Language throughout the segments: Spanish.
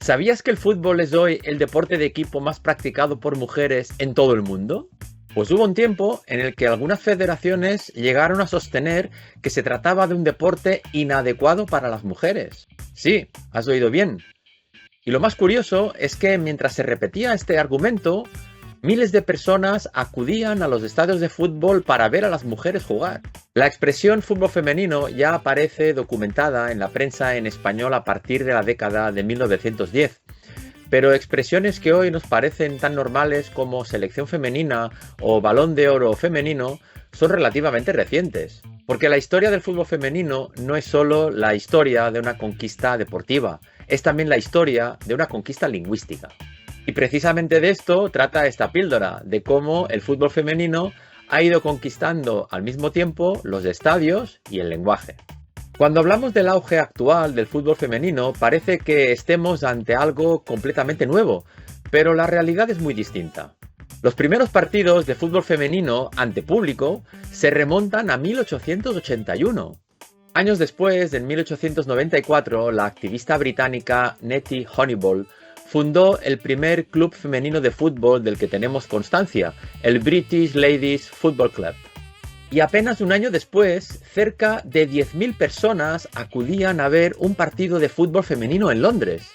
¿Sabías que el fútbol es hoy el deporte de equipo más practicado por mujeres en todo el mundo? Pues hubo un tiempo en el que algunas federaciones llegaron a sostener que se trataba de un deporte inadecuado para las mujeres. Sí, has oído bien. Y lo más curioso es que mientras se repetía este argumento, miles de personas acudían a los estadios de fútbol para ver a las mujeres jugar. La expresión fútbol femenino ya aparece documentada en la prensa en español a partir de la década de 1910. Pero expresiones que hoy nos parecen tan normales como selección femenina o balón de oro femenino son relativamente recientes. Porque la historia del fútbol femenino no es solo la historia de una conquista deportiva, es también la historia de una conquista lingüística. Y precisamente de esto trata esta píldora, de cómo el fútbol femenino ha ido conquistando al mismo tiempo los estadios y el lenguaje. Cuando hablamos del auge actual del fútbol femenino, parece que estemos ante algo completamente nuevo, pero la realidad es muy distinta. Los primeros partidos de fútbol femenino ante público se remontan a 1881. Años después, en 1894, la activista británica Nettie Honeyball fundó el primer club femenino de fútbol del que tenemos constancia, el British Ladies Football Club. Y apenas un año después, cerca de 10.000 personas acudían a ver un partido de fútbol femenino en Londres.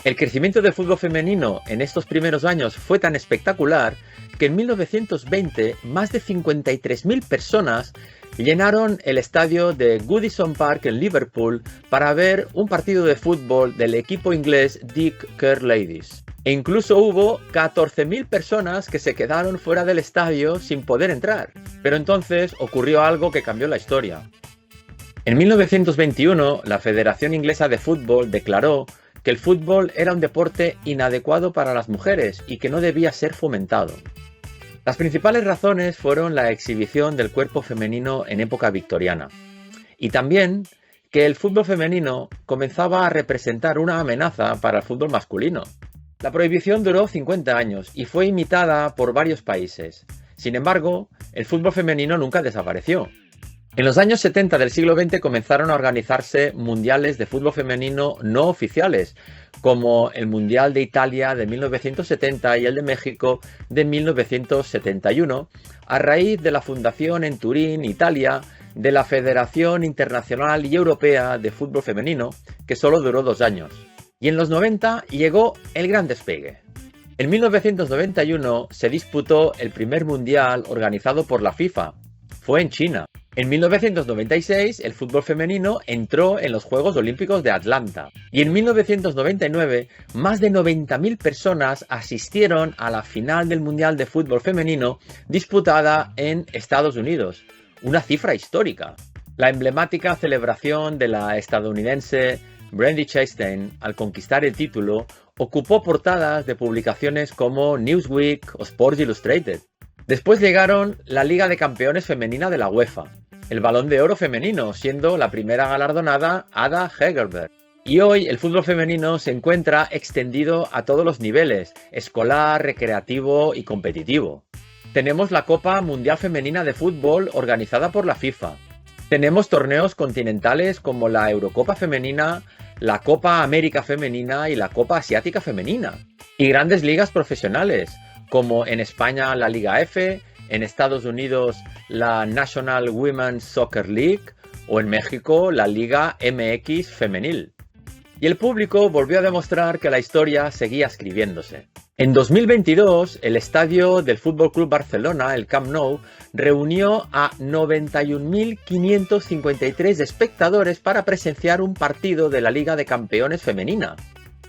El crecimiento del fútbol femenino en estos primeros años fue tan espectacular que en 1920 más de 53.000 personas llenaron el estadio de Goodison Park en Liverpool para ver un partido de fútbol del equipo inglés Dick Kerr Ladies. E incluso hubo 14.000 personas que se quedaron fuera del estadio sin poder entrar. Pero entonces ocurrió algo que cambió la historia. En 1921, la Federación Inglesa de Fútbol declaró que el fútbol era un deporte inadecuado para las mujeres y que no debía ser fomentado. Las principales razones fueron la exhibición del cuerpo femenino en época victoriana y también que el fútbol femenino comenzaba a representar una amenaza para el fútbol masculino. La prohibición duró 50 años y fue imitada por varios países. Sin embargo, el fútbol femenino nunca desapareció. En los años 70 del siglo XX comenzaron a organizarse mundiales de fútbol femenino no oficiales, como el Mundial de Italia de 1970 y el de México de 1971, a raíz de la fundación en Turín, Italia, de la Federación Internacional y Europea de Fútbol Femenino, que solo duró 2 años. Y en los 90 llegó el gran despegue. En 1991 se disputó el primer mundial organizado por la FIFA. Fue en China. En 1996 el fútbol femenino entró en los Juegos Olímpicos de Atlanta. Y en 1999 más de 90.000 personas asistieron a la final del Mundial de Fútbol Femenino disputada en Estados Unidos. Una cifra histórica. La emblemática celebración de la estadounidense Brandi Chastain al conquistar el título ocupó portadas de publicaciones como Newsweek o Sports Illustrated. Después llegaron la Liga de Campeones Femenina de la UEFA, el Balón de Oro femenino, siendo la primera galardonada Ada Hegerberg. Y hoy el fútbol femenino se encuentra extendido a todos los niveles, escolar, recreativo y competitivo. Tenemos la Copa Mundial Femenina de Fútbol organizada por la FIFA. Tenemos torneos continentales como la Eurocopa Femenina, la Copa América Femenina y la Copa Asiática Femenina. Y grandes ligas profesionales, como en España la Liga F, en Estados Unidos la National Women's Soccer League o en México la Liga MX Femenil. Y el público volvió a demostrar que la historia seguía escribiéndose. En 2022, el estadio del Fútbol Club Barcelona, el Camp Nou, reunió a 91.553 espectadores para presenciar un partido de la Liga de Campeones Femenina.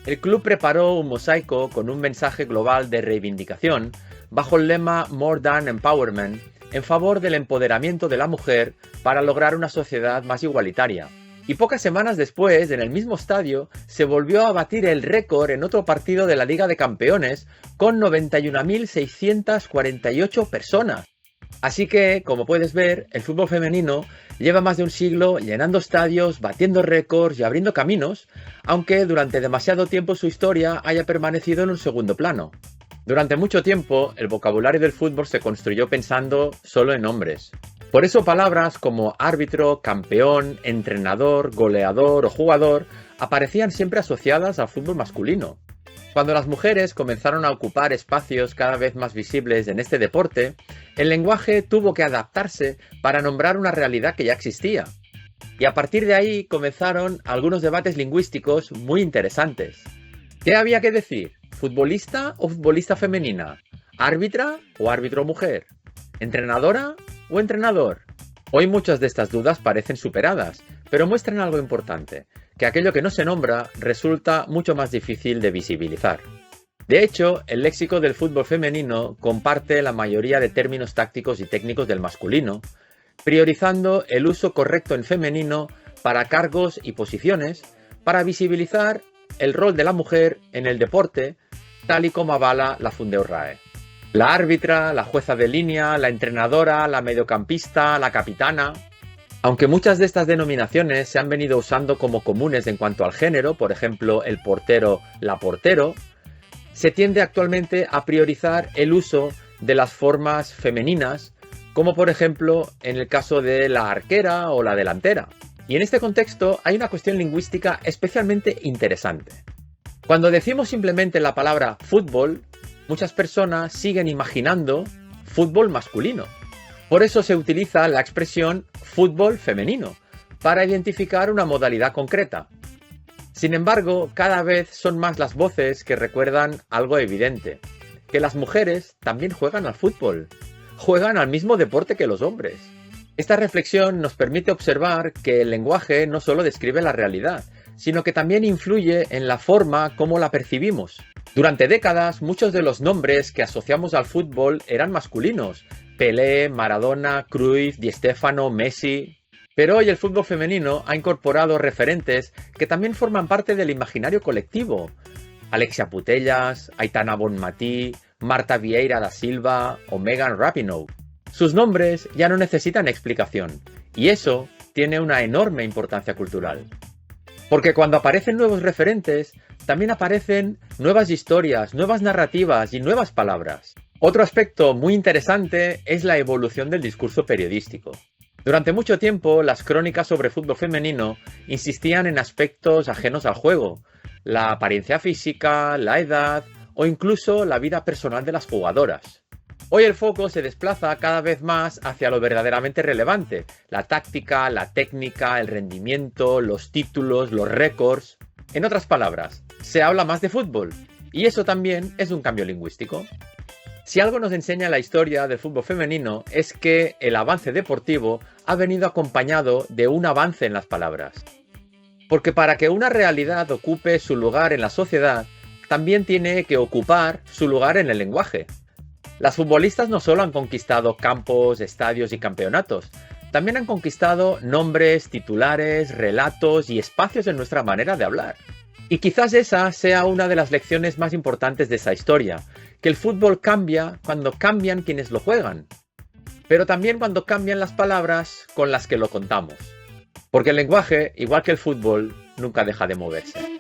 El club preparó un mosaico con un mensaje global de reivindicación bajo el lema More Than Empowerment en favor del empoderamiento de la mujer para lograr una sociedad más igualitaria. Y pocas semanas después, en el mismo estadio, se volvió a batir el récord en otro partido de la Liga de Campeones con 91.648 personas. Así que, como puedes ver, el fútbol femenino lleva más de un siglo llenando estadios, batiendo récords y abriendo caminos, aunque durante demasiado tiempo su historia haya permanecido en un segundo plano. Durante mucho tiempo, el vocabulario del fútbol se construyó pensando solo en hombres. Por eso palabras como árbitro, campeón, entrenador, goleador o jugador aparecían siempre asociadas al fútbol masculino. Cuando las mujeres comenzaron a ocupar espacios cada vez más visibles en este deporte, el lenguaje tuvo que adaptarse para nombrar una realidad que ya existía. Y a partir de ahí comenzaron algunos debates lingüísticos muy interesantes. ¿Qué había que decir? ¿Futbolista o futbolista femenina? ¿Árbitra o árbitro mujer? ¿Entrenadora o entrenador? Hoy muchas de estas dudas parecen superadas, pero muestran algo importante, que aquello que no se nombra resulta mucho más difícil de visibilizar. De hecho, el léxico del fútbol femenino comparte la mayoría de términos tácticos y técnicos del masculino, priorizando el uso correcto en femenino para cargos y posiciones, para visibilizar el rol de la mujer en el deporte, tal y como avala la Fundeu RAE. La árbitra, la jueza de línea, la entrenadora, la mediocampista, la capitana. Aunque muchas de estas denominaciones se han venido usando como comunes en cuanto al género, por ejemplo el portero, la portero, se tiende actualmente a priorizar el uso de las formas femeninas, como por ejemplo en el caso de la arquera o la delantera. Y en este contexto hay una cuestión lingüística especialmente interesante. Cuando decimos simplemente la palabra fútbol, muchas personas siguen imaginando fútbol masculino. Por eso se utiliza la expresión fútbol femenino, para identificar una modalidad concreta. Sin embargo, cada vez son más las voces que recuerdan algo evidente, que las mujeres también juegan al fútbol, juegan al mismo deporte que los hombres. Esta reflexión nos permite observar que el lenguaje no solo describe la realidad, sino que también influye en la forma como la percibimos. Durante décadas, muchos de los nombres que asociamos al fútbol eran masculinos: Pelé, Maradona, Cruyff, Di Stéfano, Messi. Pero hoy el fútbol femenino ha incorporado referentes que también forman parte del imaginario colectivo: Alexia Putellas, Aitana Bonmatí, Marta Vieira da Silva o Megan Rapinoe. Sus nombres ya no necesitan explicación, y eso tiene una enorme importancia cultural. Porque cuando aparecen nuevos referentes, también aparecen nuevas historias, nuevas narrativas y nuevas palabras. Otro aspecto muy interesante es la evolución del discurso periodístico. Durante mucho tiempo, las crónicas sobre fútbol femenino insistían en aspectos ajenos al juego: la apariencia física, la edad o incluso la vida personal de las jugadoras. Hoy el foco se desplaza cada vez más hacia lo verdaderamente relevante: la táctica, la técnica, el rendimiento, los títulos, los récords. En otras palabras, se habla más de fútbol, y eso también es un cambio lingüístico. Si algo nos enseña la historia del fútbol femenino es que el avance deportivo ha venido acompañado de un avance en las palabras. Porque para que una realidad ocupe su lugar en la sociedad, también tiene que ocupar su lugar en el lenguaje. Las futbolistas no solo han conquistado campos, estadios y campeonatos, también han conquistado nombres, titulares, relatos y espacios en nuestra manera de hablar. Y quizás esa sea una de las lecciones más importantes de esa historia, que el fútbol cambia cuando cambian quienes lo juegan, pero también cuando cambian las palabras con las que lo contamos. Porque el lenguaje, igual que el fútbol, nunca deja de moverse.